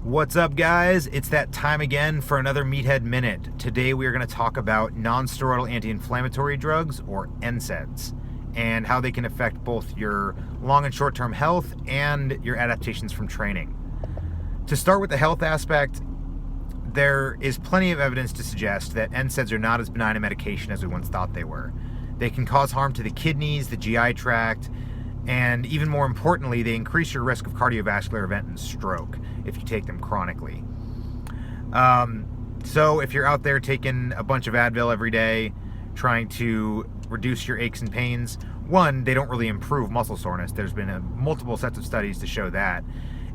What's up, guys? It's that time again for another Meathead Minute. Today we are going to talk about non-steroidal anti-inflammatory drugs, or NSAIDs, and how they can affect both your long and short-term health and your adaptations from training. To start with the health aspect, there is plenty of evidence to suggest that NSAIDs are not as benign a medication as we once thought they were. They can cause harm to the kidneys, the GI tract, and even more importantly, they increase your risk of cardiovascular event and stroke if you take them chronically. So if you're out there taking a bunch of Advil every day, trying to reduce your aches and pains, one, they don't really improve muscle soreness. There's been multiple sets of studies to show that.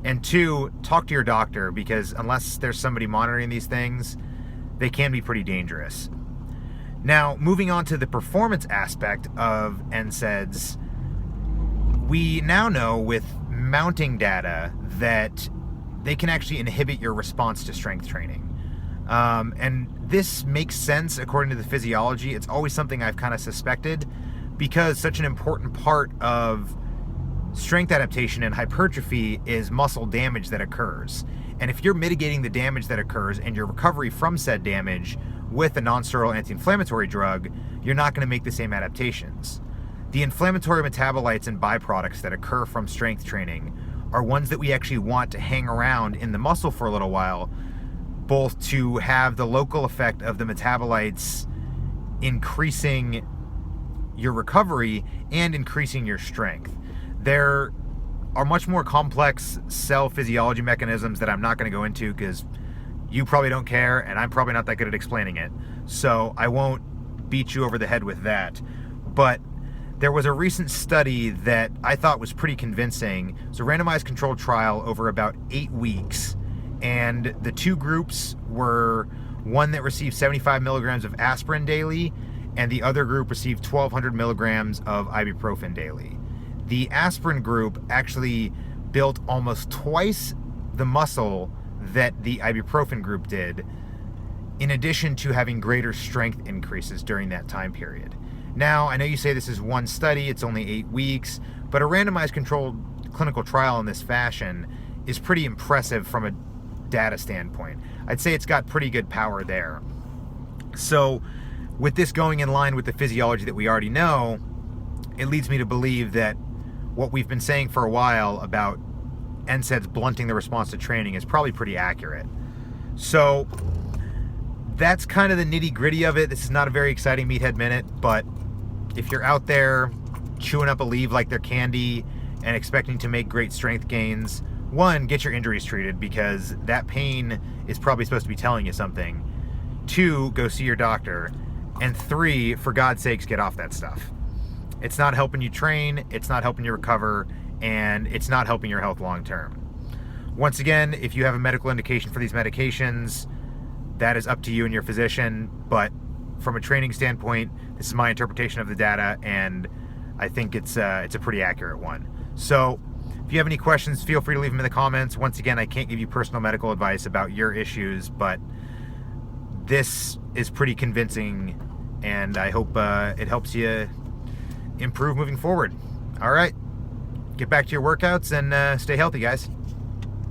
And two, talk to your doctor, because unless there's somebody monitoring these things, they can be pretty dangerous. Now, moving on to the performance aspect of NSAIDs, we now know with mounting data that they can actually inhibit your response to strength training. And this makes sense according to the physiology. It's always something I've kind of suspected, because such an important part of strength adaptation and hypertrophy is muscle damage that occurs. And if you're mitigating the damage that occurs and your recovery from said damage with a non-steroidal anti-inflammatory drug, you're not going to make the same adaptations. The inflammatory metabolites and byproducts that occur from strength training are ones that we actually want to hang around in the muscle for a little while, both to have the local effect of the metabolites increasing your recovery and increasing your strength. There are much more complex cell physiology mechanisms that I'm not going to go into because you probably don't care and I'm probably not that good at explaining it. So I won't beat you over the head with that. But there was a recent study that I thought was pretty convincing. It was a randomized controlled trial over about 8 weeks. And the two groups were one that received 75 milligrams of aspirin daily, and the other group received 1,200 milligrams of ibuprofen daily. The aspirin group actually built almost twice the muscle that the ibuprofen group did, in addition to having greater strength increases during that time period. Now, I know you say this is one study, it's only 8 weeks, but a randomized controlled clinical trial in this fashion is pretty impressive from a data standpoint. I'd say it's got pretty good power there. So, with this going in line with the physiology that we already know, it leads me to believe that what we've been saying for a while about NSAIDs blunting the response to training is probably pretty accurate. So, that's kind of the nitty-gritty of it. This is not a very exciting Meathead Minute, but if you're out there chewing up a leaf like they're candy and expecting to make great strength gains, one, get your injuries treated, because that pain is probably supposed to be telling you something. Two, go see your doctor. And three, for God's sakes, get off that stuff. It's not helping you train, it's not helping you recover, and it's not helping your health long term. Once again, if you have a medical indication for these medications, that is up to you and your physician, but from a training standpoint, this is my interpretation of the data, and I think it's a pretty accurate one. So, if you have any questions, feel free to leave them in the comments. Once again, I can't give you personal medical advice about your issues, but this is pretty convincing, and I hope it helps you improve moving forward. All right, get back to your workouts and stay healthy, guys.